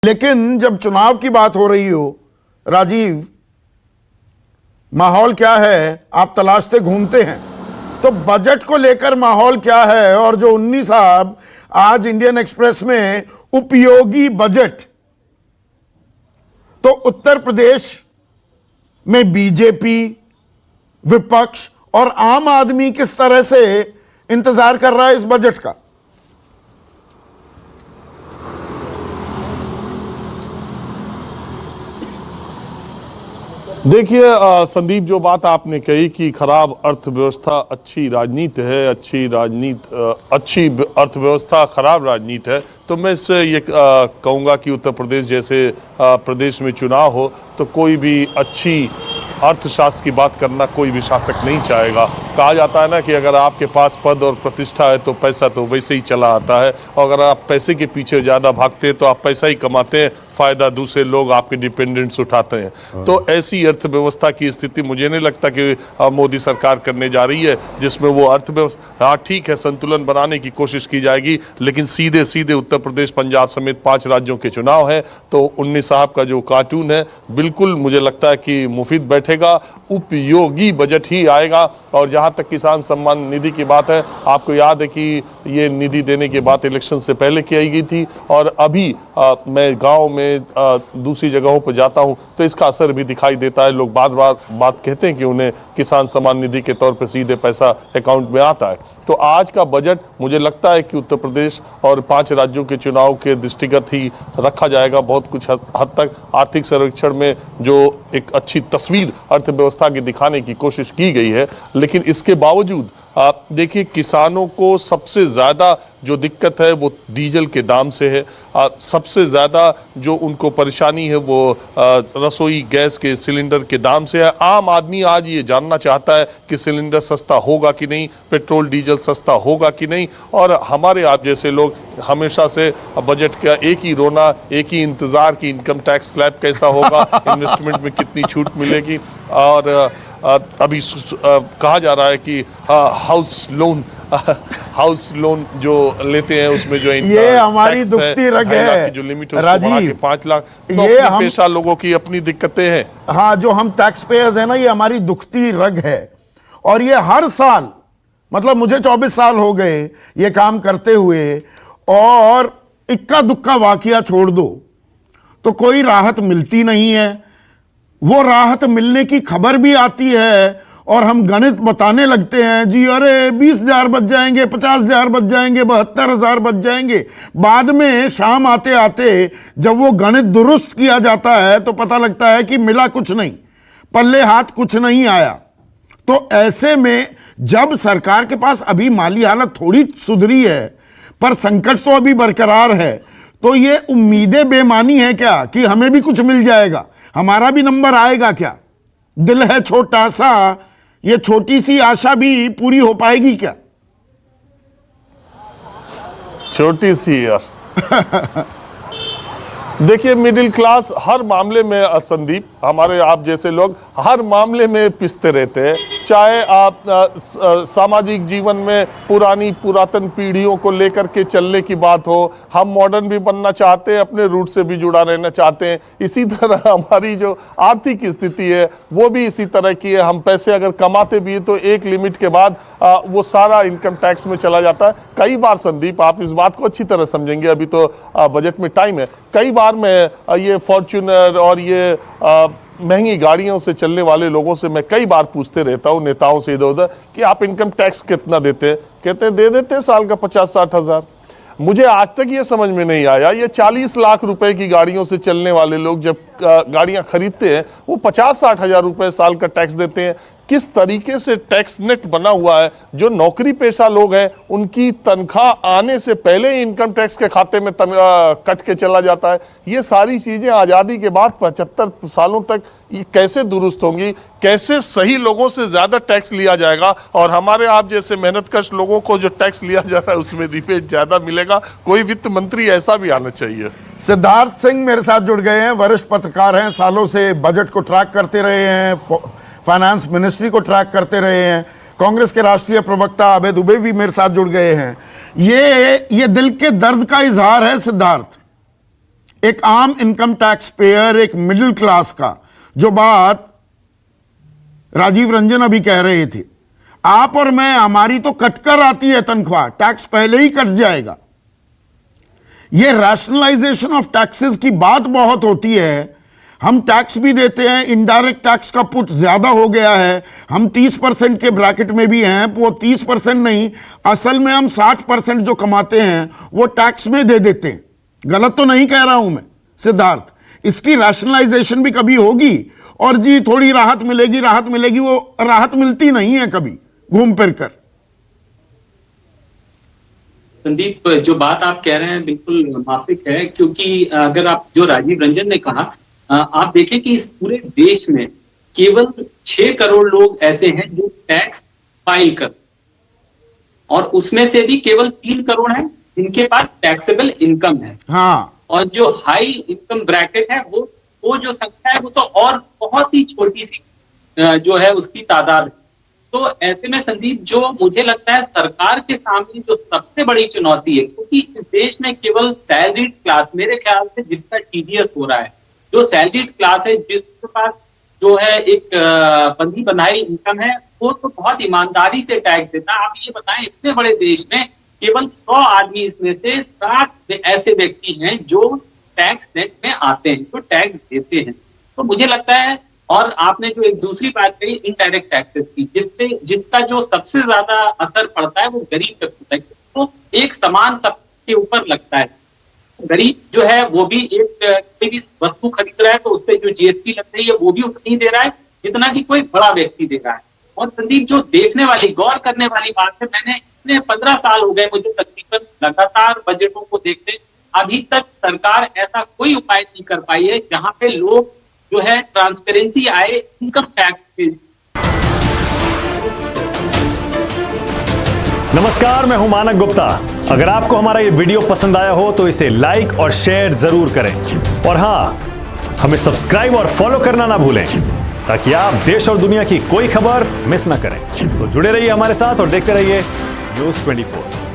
लेकिन जब चुनाव की बात हो रही हो, राजीव, माहौल क्या है आप तलाशते घूमते हैं, तो बजट को लेकर माहौल क्या है? और जो उन्नी साहब आज इंडियन एक्सप्रेस में उपयोगी बजट, तो उत्तर प्रदेश में बीजेपी, विपक्ष और आम आदमी किस तरह से इंतजार कर रहा है इस बजट का? देखिए संदीप, जो बात आपने कही कि खराब अर्थव्यवस्था अच्छी राजनीति है, अच्छी अर्थव्यवस्था खराब राजनीति है, तो मैं इससे ये कहूँगा कि उत्तर प्रदेश जैसे प्रदेश में चुनाव हो तो कोई भी अच्छी अर्थशास्त्र की बात करना कोई भी शासक नहीं चाहेगा। कहा जाता है ना कि अगर आपके पास पद और प्रतिष्ठा है तो पैसा तो वैसे ही चला आता है, और अगर आप पैसे के पीछे ज़्यादा भागते हैं तो आप पैसा ही कमाते हैं, फायदा दूसरे लोग आपके डिपेंडेंट्स उठाते हैं। तो ऐसी अर्थव्यवस्था की स्थिति मुझे नहीं लगता कि मोदी सरकार करने जा रही है, जिसमें वो अर्थव्यवस्था, हाँ ठीक है, संतुलन बनाने की कोशिश की जाएगी, लेकिन सीधे सीधे उत्तर प्रदेश, पंजाब समेत 5 राज्यों के चुनाव है, तो उन्नी साहब का जो कार्टून है बिल्कुल मुझे लगता है कि मुफीद बैठेगा, उपयोगी बजट ही आएगा। और जहां तक किसान सम्मान निधि की बात है, आपको याद है कि ये निधि देने की बात इलेक्शन से पहले की गई थी, और अभी मैं गांव में दूसरी जगहों पर जाता हूं तो इसका असर भी दिखाई देता है। लोग बात कहते हैं कि उन्हें किसान सम्मान निधि के तौर पर सीधे पैसा अकाउंट में आता है। तो आज का बजट मुझे लगता है कि उत्तर प्रदेश और 5 राज्यों के चुनाव के दृष्टिगत ही रखा जाएगा। बहुत कुछ हद तक आर्थिक सर्वेक्षण में जो एक अच्छी तस्वीर अर्थव्यवस्था की दिखाने की कोशिश की गई है, लेकिन इसके बावजूद आप देखिए, किसानों को सबसे ज़्यादा जो दिक्कत है वो डीजल के दाम से है। सबसे ज़्यादा जो उनको परेशानी है वो रसोई गैस के सिलेंडर के दाम से है। आम आदमी आज ये जानना चाहता है कि सिलेंडर सस्ता होगा कि नहीं, पेट्रोल डीजल सस्ता होगा कि नहीं। और हमारे आप जैसे लोग हमेशा से बजट का एक ही रोना, एक ही इंतज़ार कि इनकम टैक्स स्लैब कैसा होगा, इन्वेस्टमेंट में कितनी छूट मिलेगी। और अभी कहा जा रहा है कि हाउस लोन जो लेते हैं उसमें जो ये हमारी दुखती रग है, जो लिमिट राजीव, 5 लाख, तो ये हम पेशा लोगों की अपनी दिक्कतें हैं। हाँ, जो हम टैक्स पेयर्स हैं ना, ये हमारी दुखती रग है। और ये हर साल, मतलब मुझे 24 साल हो गए ये काम करते हुए, और इक्का दुक्का वाकया छोड़ दो तो कोई राहत मिलती नहीं है। वो राहत मिलने की खबर भी आती है और हम गणित बताने लगते हैं, जी अरे 20,000 बच जाएंगे, 50,000 बच जाएंगे, 72,000 बच जाएंगे। बाद में शाम आते आते जब वो गणित दुरुस्त किया जाता है तो पता लगता है कि मिला कुछ नहीं, पल्ले हाथ कुछ नहीं आया। तो ऐसे में जब सरकार के पास अभी माली हालत थोड़ी सुधरी है पर संकट तो अभी बरकरार है, तो ये उम्मीदें बेमानी है क्या कि हमें भी कुछ मिल जाएगा, हमारा भी नंबर आएगा क्या? दिल है छोटा सा, ये छोटी सी आशा भी पूरी हो पाएगी क्या? छोटी सी यार। देखिए, मिडिल क्लास हर मामले में, संदीप, हमारे आप जैसे लोग हर मामले में पिसते रहते हैं। चाहे आप सामाजिक जीवन में पुरातन पीढ़ियों को लेकर के चलने की बात हो, हम मॉडर्न भी बनना चाहते हैं, अपने रूट से भी जुड़ा रहना चाहते हैं। इसी तरह हमारी जो आर्थिक स्थिति है वो भी इसी तरह की है। हम पैसे अगर कमाते भी हैं तो एक लिमिट के बाद वो सारा इनकम टैक्स में चला जाता है। कई बार, संदीप, आप इस बात को अच्छी तरह समझेंगे, अभी तो बजट में टाइम है, कई बार मैं ये फॉर्च्यूनर और ये महंगी गाड़ियों से चलने वाले लोगों से मैं कई बार पूछते रहता हूँ, नेताओं से इधर उधर, कि आप इनकम टैक्स कितना देते हैं? कहते हैं दे देते हैं साल का 50-60 हज़ार। मुझे आज तक ये समझ में नहीं आया, ये 40 लाख रुपए की गाड़ियों से चलने वाले लोग जब गाड़ियां खरीदते हैं वो 50-60 हज़ार रुपए साल का टैक्स देते हैं। किस तरीके से टैक्स नेट बना हुआ है? जो नौकरी पेशा लोग हैं उनकी तनख्वाह आने से पहले ही इनकम टैक्स के खाते में कट के चला जाता है। ये सारी चीजें आज़ादी के बाद 75 सालों तक ये कैसे दुरुस्त होंगी? कैसे सही लोगों से ज्यादा टैक्स लिया जाएगा और हमारे आप जैसे मेहनतकश लोगों को जो टैक्स लिया जा रहा है उसमें रिबेट ज्यादा मिलेगा? कोई वित्त मंत्री ऐसा भी आना चाहिए। सिद्धार्थ सिंह मेरे साथ जुड़ गए हैं, वरिष्ठ पत्रकार हैं, सालों से बजट को ट्रैक करते रहे हैं, फाइनेंस मिनिस्ट्री को ट्रैक करते रहे हैं। कांग्रेस के राष्ट्रीय प्रवक्ता अभय दुबे भी मेरे साथ जुड़ गए हैं। ये दिल के दर्द का इजहार है सिद्धार्थ, एक आम इनकम टैक्स पेयर, एक मिडिल क्लास का, जो बात राजीव रंजन अभी कह रहे थे, आप और मैं, हमारी तो कटकर आती है तनख्वाह, टैक्स पहले ही कट जाएगा। ये रैशनलाइजेशन ऑफ टैक्सेस की बात बहुत होती है। हम टैक्स भी देते हैं, इनडायरेक्ट टैक्स का पुट ज्यादा हो गया है, हम 30% के ब्रैकेट में भी हैं। वो 30% नहीं, असल में हम 60% जो कमाते हैं वो टैक्स में दे देते हैं। गलत तो नहीं कह रहा हूं मैं सिद्धार्थ, इसकी रैशनलाइजेशन भी कभी होगी। और जी थोड़ी राहत मिलेगी, राहत मिलेगी, वो राहत मिलती नहीं है कभी घूम फिर कर। संदीप, जो बात आप कह रहे हैं बिल्कुल माफिक है, क्योंकि अगर आप, जो राजीव रंजन ने कहा, आप देखें कि इस पूरे देश में केवल 6 करोड़ लोग ऐसे हैं जो टैक्स फाइल कर, और उसमें से भी केवल 3 करोड़ हैं जिनके पास टैक्सेबल इनकम है। हाँ, और जो हाई इनकम ब्रैकेट है वो जो संख्या है वो तो और बहुत ही छोटी सी जो है उसकी तादाद है। तो ऐसे में संदीप, जो मुझे लगता है सरकार के सामने जो सबसे बड़ी चुनौती है, क्योंकि इस देश में केवल सैलरीड क्लास, मेरे ख्याल से जिसका टीडीएस हो रहा है, जो सैलरीड क्लास है, जिसके पास जो है एक बंधी बनाई इनकम है, वो तो बहुत ईमानदारी से टैक्स देता है। आप ये बताएं, इतने बड़े देश में केवल 100 आदमी इसमें से 60 ऐसे व्यक्ति हैं जो टैक्स नेट में आते हैं, जो टैक्स देते हैं। तो मुझे लगता है, और आपने जो एक दूसरी बात कही इनडायरेक्ट टैक्सेस की, जिसका जो सबसे ज्यादा असर पड़ता है वो गरीब पे पड़ता है, तो एक समान सबके ऊपर लगता है। गरीब जो है वो भी कोई भी वस्तु खरीद रहा है तो उस पर जो जीएसटी लग रही है वो भी उतनी दे रहा है जितना कि कोई बड़ा व्यक्ति दे रहा है। और संदीप, जो देखने वाली, गौर करने वाली बात है, मैंने इतने 15 साल हो गए मुझे तकरीबन लगातार बजटों को देखते, अभी तक सरकार ऐसा कोई उपाय नहीं कर पाई है जहां पे लोग जो है ट्रांसपेरेंसी आए इनकम टैक्स पे। नमस्कार, मैं हूं मानक गुप्ता। अगर आपको हमारा ये वीडियो पसंद आया हो तो इसे लाइक और शेयर जरूर करें, और हां, हमें सब्सक्राइब और फॉलो करना ना भूलें ताकि आप देश और दुनिया की कोई खबर मिस ना करें। तो जुड़े रहिए हमारे साथ और देखते रहिए न्यूज़ 24।